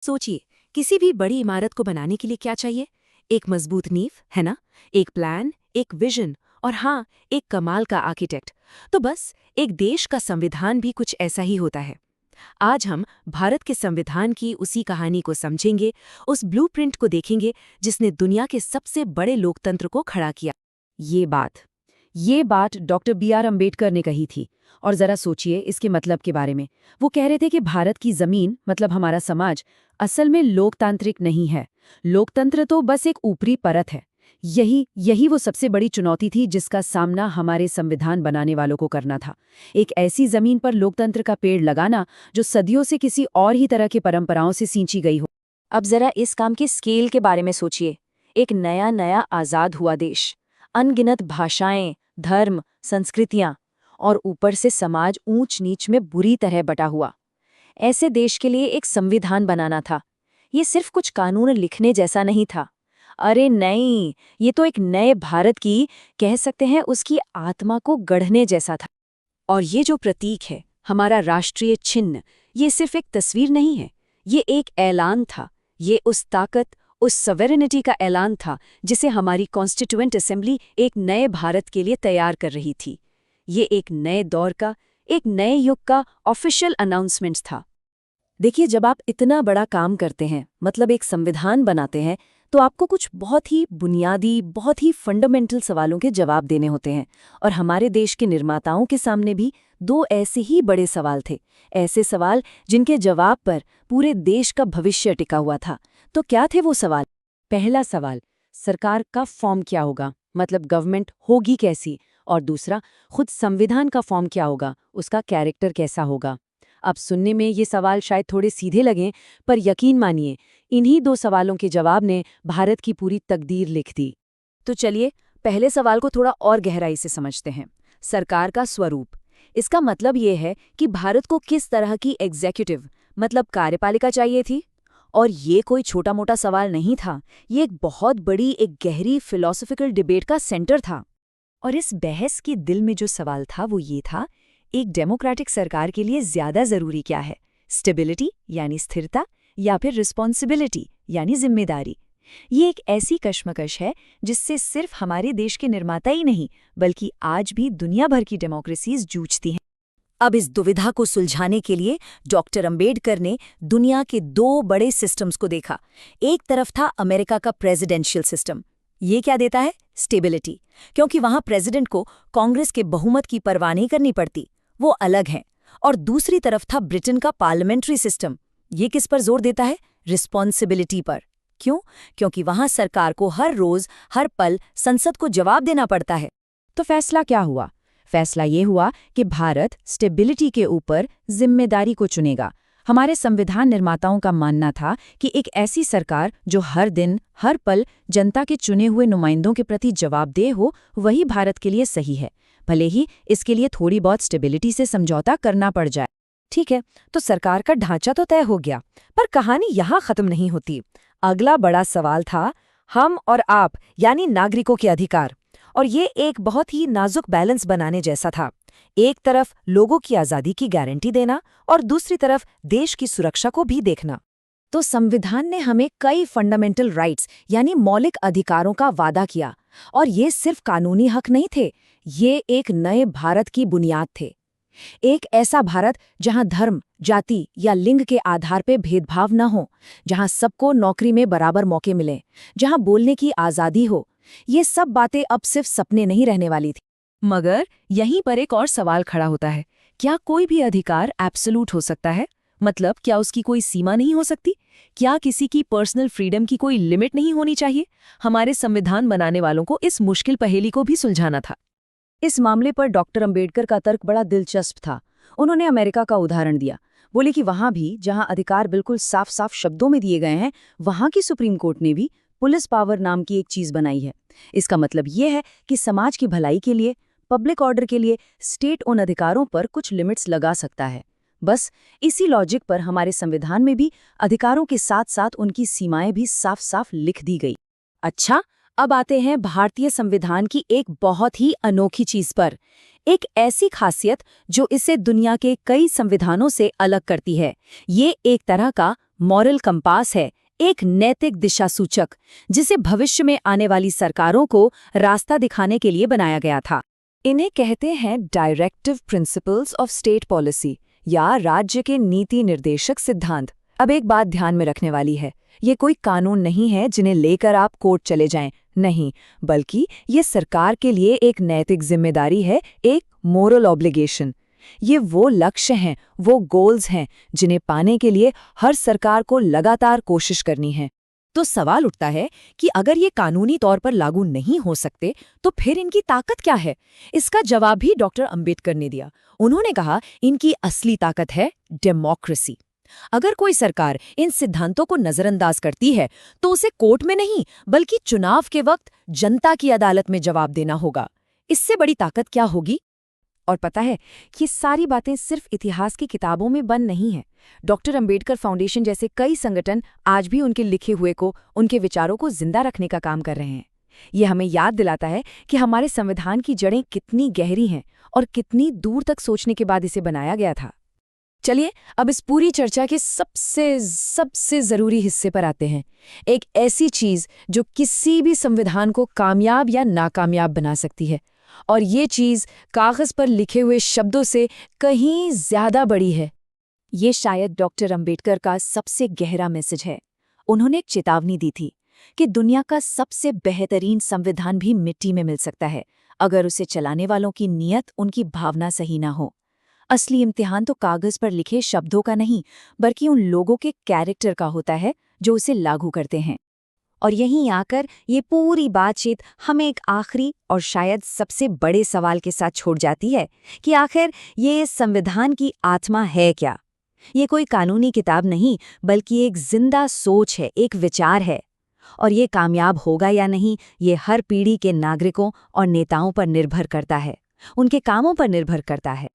सोचिए, किसी भी बड़ी इमारत को बनाने के लिए क्या चाहिए? एक मजबूत नींव, है ना? एक प्लान, एक विजन और हाँ, एक कमाल का आर्किटेक्ट। तो बस एक देश का संविधान भी कुछ ऐसा ही होता है। आज हम भारत के संविधान की उसी कहानी को समझेंगे, उस ब्लूप्रिंट को देखेंगे जिसने दुनिया के सबसे बड़े लोकतंत्र को खड़ा किया। ये बात ये बात डॉक्टर बी.आर. अम्बेडकर ने कही थी। और जरा सोचिए इसके मतलब के बारे में। वो कह रहे थे कि भारत की जमीन मतलब हमारा समाज असल में लोकतांत्रिक नहीं है। लोकतंत्र तो बस एक ऊपरी परत है। यही वो सबसे बड़ी चुनौती थी जिसका सामना हमारे संविधान बनाने वालों को करना था। एक ऐसी जमीन पर लोकतंत्र का पेड़ लगाना जो सदियों से किसी और ही तरह की परंपराओं से सींची गई हो। अब जरा इस काम के स्केल के बारे में सोचिए। एक नया नया आज़ाद हुआ देश, अनगिनत भाषाएं, धर्म, संस्कृतियां और ऊपर से समाज ऊंच नीच में बुरी तरह बटा हुआ। ऐसे देश के लिए एक संविधान बनाना था। ये सिर्फ कुछ कानून लिखने जैसा नहीं था। अरे नहीं, ये तो एक नए भारत की, कह सकते हैं उसकी आत्मा को गढ़ने जैसा था। और ये जो प्रतीक है, हमारा राष्ट्रीय चिन्ह, ये सिर्फ एक तस्वीर नहीं है, ये एक ऐलान था। ये उस ताकत, उस सॉवरेनिटी का ऐलान था जिसे हमारी कॉन्स्टिट्यूएंट असेंबली एक नए भारत के लिए तैयार कर रही थी। ये एक नए दौर का, एक नए युग का ऑफिशियल अनाउंसमेंट था। देखिए, जब आप इतना बड़ा काम करते हैं, मतलब एक संविधान बनाते हैं, तो आपको कुछ बहुत ही बुनियादी, बहुत ही फंडामेंटल सवालों के जवाब देने होते हैं। और हमारे देश के निर्माताओं के सामने भी दो ऐसे ही बड़े सवाल थे। ऐसे सवाल जिनके जवाब पर पूरे देश का भविष्य टिका हुआ था। तो क्या थे वो सवाल? पहला सवाल, सरकार का फॉर्म क्या होगा, मतलब गवर्नमेंट होगी कैसी? और दूसरा, खुद संविधान का फॉर्म क्या होगा, उसका कैरेक्टर कैसा होगा? अब सुनने में ये सवाल शायद थोड़े सीधे लगें, पर यकीन मानिए, इन्हीं दो सवालों के जवाब ने भारत की पूरी तकदीर लिख दी। तो चलिए, पहले सवाल को थोड़ा और गहराई से समझते हैं। सरकार का स्वरूप। इसका मतलब ये है कि भारत को किस तरह की एग्जीक्यूटिव, मतलब कार्यपालिका चाहिए थी। और ये कोई छोटा मोटा सवाल नहीं था, ये एक बहुत बड़ी, एक गहरी फिलॉसफिकल डिबेट का सेंटर था। और इस बहस के दिल में जो सवाल था वो ये था, एक डेमोक्रेटिक सरकार के लिए ज्यादा जरूरी क्या है, स्टेबिलिटी यानी स्थिरता, या फिर रिस्पॉन्सिबिलिटी यानी जिम्मेदारी? ये एक ऐसी कश्मकश है जिससे सिर्फ हमारे देश के निर्माता ही नहीं, बल्कि आज भी दुनिया भर की डेमोक्रेसीज जूझती हैं। अब इस दुविधा को सुलझाने के लिए डॉक्टर अंबेडकर ने दुनिया के दो बड़े सिस्टम्स को देखा। एक तरफ था अमेरिका का प्रेसिडेंशियल सिस्टम। ये क्या देता है? स्टेबिलिटी, क्योंकि वहां प्रेसिडेंट को कांग्रेस के बहुमत की परवाह नहीं करनी पड़ती, वो अलग हैं। और दूसरी तरफ था ब्रिटेन का पार्लियामेंट्री सिस्टम। ये किस पर जोर देता है? रिस्पॉन्सिबिलिटी पर। क्यों? क्योंकि वहां सरकार को हर रोज, हर पल संसद को जवाब देना पड़ता है। तो फैसला क्या हुआ? फैसला ये हुआ कि भारत स्टेबिलिटी के ऊपर जिम्मेदारी को चुनेगा। हमारे संविधान निर्माताओं का मानना था कि एक ऐसी सरकार जो हर दिन, हर पल जनता के चुने हुए नुमाइंदों के प्रति जवाबदेह हो, वही भारत के लिए सही है, भले ही इसके लिए थोड़ी बहुत स्टेबिलिटी से समझौता करना पड़ जाए। ठीक है, तो सरकार का ढांचा तो तय हो गया, पर कहानी यहाँ खत्म नहीं होती। अगला बड़ा सवाल था हम और आप, यानी नागरिकों के अधिकार। और ये एक बहुत ही नाजुक बैलेंस बनाने जैसा था। एक तरफ लोगों की आज़ादी की गारंटी देना और दूसरी तरफ देश की सुरक्षा को भी देखना। तो संविधान ने हमें कई फंडामेंटल राइट्स यानी मौलिक अधिकारों का वादा किया। और ये सिर्फ कानूनी हक नहीं थे, ये एक नए भारत की बुनियाद थे। एक ऐसा भारत जहां धर्म, जाति या लिंग के आधार पर भेदभाव न हो, जहां सबको नौकरी में बराबर मौके मिले, जहां बोलने की आज़ादी हो। ये सब बातें अब सिर्फ सपने नहीं रहने वाली थी। मगर यहीं पर एक और सवाल खड़ा होता है, क्या कोई भी अधिकार एब्सोल्यूट हो सकता है? मतलब क्या उसकी कोई सीमा नहीं हो सकती? क्या किसी की पर्सनल फ्रीडम की कोई लिमिट नहीं होनी चाहिए? हमारे संविधान बनाने वालों को इस मुश्किल पहेली को भी सुलझाना था। इस मामले पर डॉक्टर अंबेडकर का तर्क बड़ा दिलचस्प था। उन्होंने अमेरिका का उदाहरण दिया। बोले कि वहां भी जहां अधिकार बिल्कुल साफ साफ शब्दों में दिए गए हैं, वहां की सुप्रीम कोर्ट ने भी पुलिस पावर नाम की एक चीज बनाई है। इसका मतलब ये है कि समाज की भलाई के लिए, पब्लिक ऑर्डर के लिए स्टेट उन अधिकारों पर कुछ लिमिट्स लगा सकता है। बस इसी लॉजिक पर हमारे संविधान में भी अधिकारों के साथ साथ उनकी सीमाएं भी साफ साफ लिख दी गई। अच्छा, अब आते हैं भारतीय संविधान की एक बहुत ही अनोखी चीज पर, एक ऐसी खासियत जो इसे दुनिया के कई संविधानों से अलग करती है। ये एक तरह का मॉरल कंपास है, एक नैतिक दिशा सूचक, जिसे भविष्य में आने वाली सरकारों को रास्ता दिखाने के लिए बनाया गया था। इन्हें कहते हैं directive principles of state policy या राज्य के नीति निर्देशक सिद्धांत। अब एक बात ध्यान में रखने वाली है, ये कोई कानून नहीं है जिन्हें लेकर आप कोर्ट चले जाएं, नहीं, बल्कि ये सरकार के लिए एक नैतिक जिम्मेदारी है, एक मोरल ऑब्लिगेशन। ये वो लक्ष्य हैं, वो गोल्स हैं जिन्हें पाने के लिए हर सरकार को लगातार कोशिश करनी है। तो सवाल उठता है कि अगर ये कानूनी तौर पर लागू नहीं हो सकते तो फिर इनकी ताकत क्या है? इसका जवाब भी डॉक्टर अंबेडकर ने दिया। उन्होंने कहा, इनकी असली ताकत है डेमोक्रेसी। अगर कोई सरकार इन सिद्धांतों को नजरअंदाज करती है तो उसे कोर्ट में नहीं बल्कि चुनाव के वक्त जनता की अदालत में जवाब देना होगा। इससे बड़ी ताकत क्या होगी? और पता है, ये सारी बातें सिर्फ इतिहास की किताबों में बंद नहीं हैं। डॉक्टर अंबेडकर फाउंडेशन जैसे कई संगठन आज भी उनके लिखे हुए को, उनके विचारों को जिंदा रखने का काम कर रहे हैं। ये हमें याद दिलाता है कि हमारे संविधान की जड़ें कितनी गहरी हैं और कितनी दूर तक सोचने के बाद इसे बनाया गया था। चलिए अब इस पूरी चर्चा के सबसे जरूरी हिस्से पर आते हैं, एक ऐसी चीज जो किसी भी संविधान को कामयाब या नाकामयाब बना सकती है। और ये चीज कागज पर लिखे हुए शब्दों से कहीं ज्यादा बड़ी है। ये शायद डॉक्टर अंबेडकर का सबसे गहरा मैसेज है। उन्होंने एक चेतावनी दी थी कि दुनिया का सबसे बेहतरीन संविधान भी मिट्टी में मिल सकता है अगर उसे चलाने वालों की नीयत, उनकी भावना सही ना हो। असली इम्तिहान तो कागज पर लिखे शब्दों का नहीं बल्कि उन लोगों के कैरेक्टर का होता है जो उसे लागू करते हैं। और यहीं आकर ये पूरी बातचीत हमें एक आखिरी और शायद सबसे बड़े सवाल के साथ छोड़ जाती है कि आखिर ये संविधान की आत्मा है क्या? ये कोई कानूनी किताब नहीं बल्कि एक जिंदा सोच है, एक विचार है। और ये कामयाब होगा या नहीं, ये हर पीढ़ी के नागरिकों और नेताओं पर निर्भर करता है, उनके कामों पर निर्भर करता है।